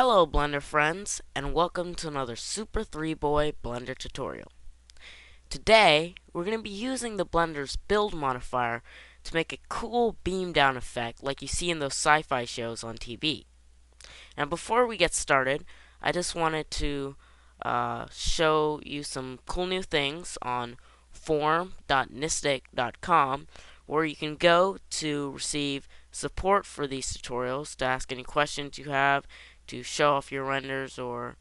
Hello Blender friends, and welcome to another Super 3 Boy Blender tutorial. Today, we're going to be using the Blender's build modifier to make a cool beam down effect like you see in those sci-fi shows on TV. Now before we get started, I just wanted to show you some cool new things on forum.nistic.com where you can go to receive support for these tutorials, to ask any questions you have, to show off your renders, or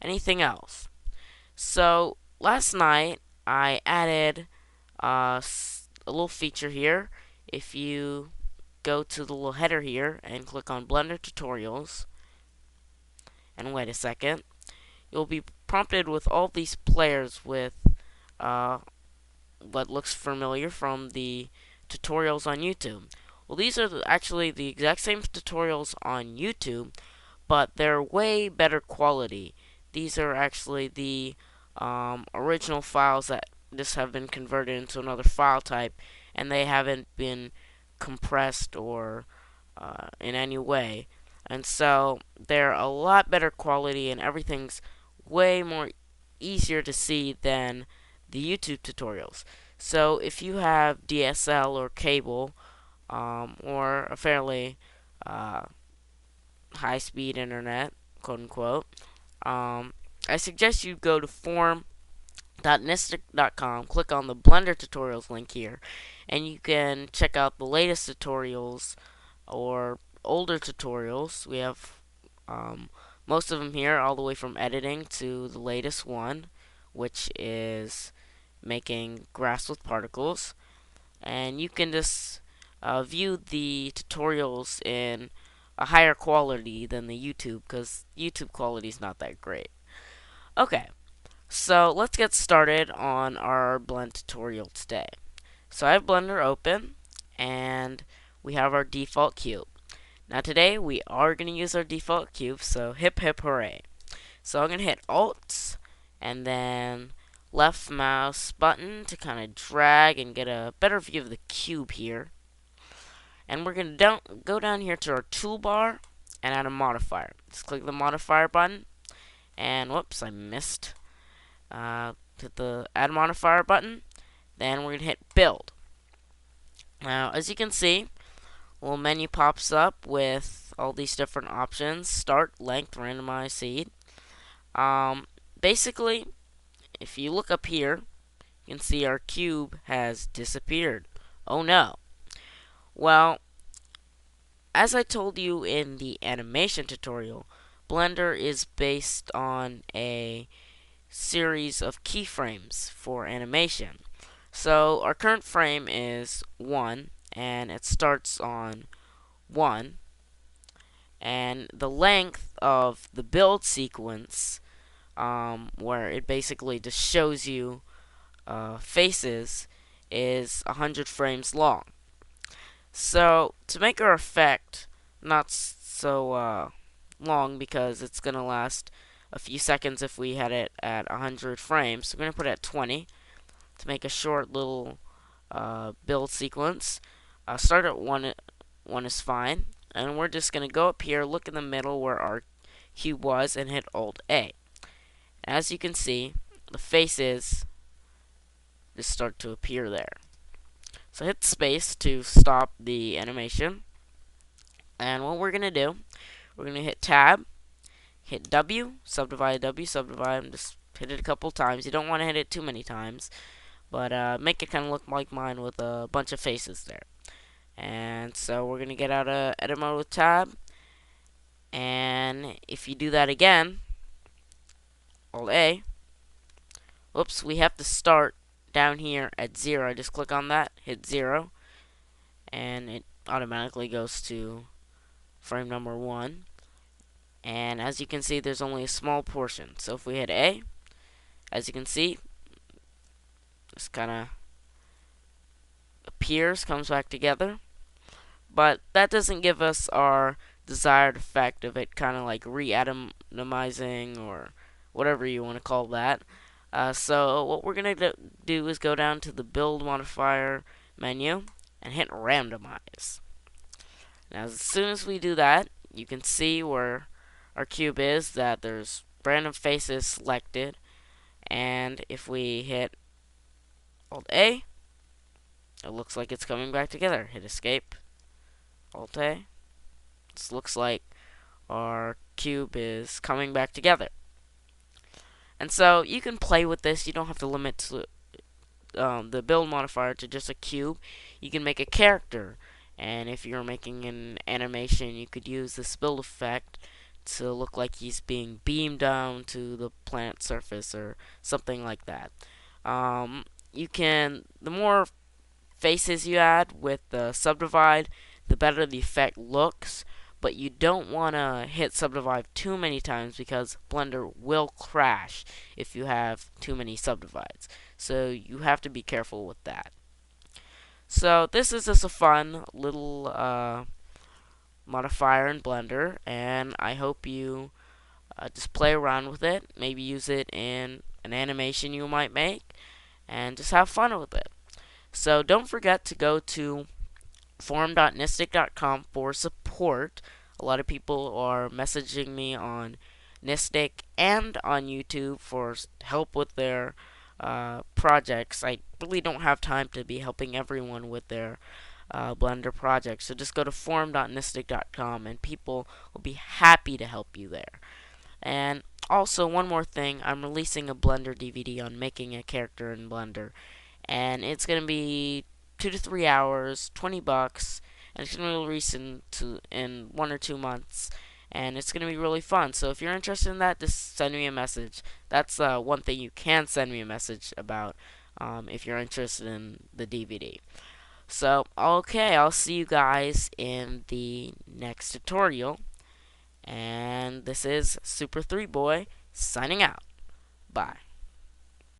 anything else. So last night I added a little feature here. If you go to the little header here and click on Blender Tutorials, and wait a second, you'll be prompted with all these players with uh, what looks familiar from the tutorials on YouTube. Well, these are actually the exact same tutorials on YouTube, but they're way better quality. These are actually the original files that just have been converted into another file type, and they haven't been compressed or in any way. And so they're a lot better quality, and everything's way more easier to see than the YouTube tutorials. So if you have DSL or cable, or a fairly uh, high-speed internet, quote unquote, I suggest you go to forum.nistic.com, click on the Blender tutorials link here, and you can check out the latest tutorials or older tutorials. We have most of them here, all the way from editing to the latest one, which is making grass with particles. And you can just view the tutorials in a higher quality than the YouTube, because YouTube quality is not that great. Okay, so let's get started on our blend tutorial today. So I have Blender open, and we have our default cube. Now today we are going to use our default cube, so hip hip hooray. So I'm going to hit Alt and then left mouse button to kind of drag and get a better view of the cube here. And we're going to go down here to our toolbar and add a modifier. Just click the modifier button, and whoops, I missed. Hit the add modifier button, then we're going to hit build. Now as you can see, a little menu pops up with all these different options: start, length, randomize, seed. Basically, if you look up here, you can see our cube has disappeared. Oh no. Well, as I told you in the animation tutorial, Blender is based on a series of keyframes for animation. So our current frame is 1, and it starts on 1, and the length of the build sequence, where it basically just shows you faces, is 100 frames long. So to make our effect not so long, because it's going to last a few seconds if we had it at 100 frames, so we're going to put it at 20 to make a short little build sequence. Start at 1, 1 is fine, and we're just going to go up here, look in the middle where our cube was, and hit Alt A. As you can see, the faces just start to appear there. So hit space to stop the animation. And what we're going to do, we're going to hit tab, hit W, subdivide, and just hit it a couple times. You don't want to hit it too many times, but make it kind of look like mine with a bunch of faces there. And so we're going to get out of edit mode with tab. And if you do that again, Alt A, whoops, we have to start down here at 0. I just click on that, hit 0, and it automatically goes to frame number 1. And as you can see, there's only a small portion. So if we hit A, as you can see, this kind of appears, comes back together. But that doesn't give us our desired effect of it kind of like re-atomizing, or whatever you want to call that. So what we're going to do is go down to the build modifier menu and hit randomize. Now as soon as we do that, you can see where our cube is that there's random faces selected, and if we hit Alt A, it looks like it's coming back together. Hit Escape, Alt A. This looks like our cube is coming back together. And so you can play with this. You don't have to limit to, the build modifier to just a cube. You can make a character, and if you're making an animation, you could use this build effect to look like he's being beamed down to the planet surface or something like that. The more faces you add with the subdivide, the better the effect looks. But you don't want to hit subdivide too many times because Blender will crash if you have too many subdivides. So you have to be careful with that. So this is just a fun little modifier in Blender, and I hope you just play around with it. Maybe use it in an animation you might make, and just have fun with it. So don't forget to go to forum.nistic.com for support. A lot of people are messaging me on Nistic and on YouTube for help with their projects. I really don't have time to be helping everyone with their Blender projects. So just go to forum.nistic.com and people will be happy to help you there. And also, one more thing, I'm releasing a Blender DVD on making a character in Blender, and it's going to be 2 to 3 hours, $20, and it's going to be released in 1 or 2 months, and it's going to be really fun. So if you're interested in that, just send me a message. That's one thing you can send me a message about if you're interested in the DVD. So, okay, I'll see you guys in the next tutorial. And this is Super 3 Boy signing out. Bye.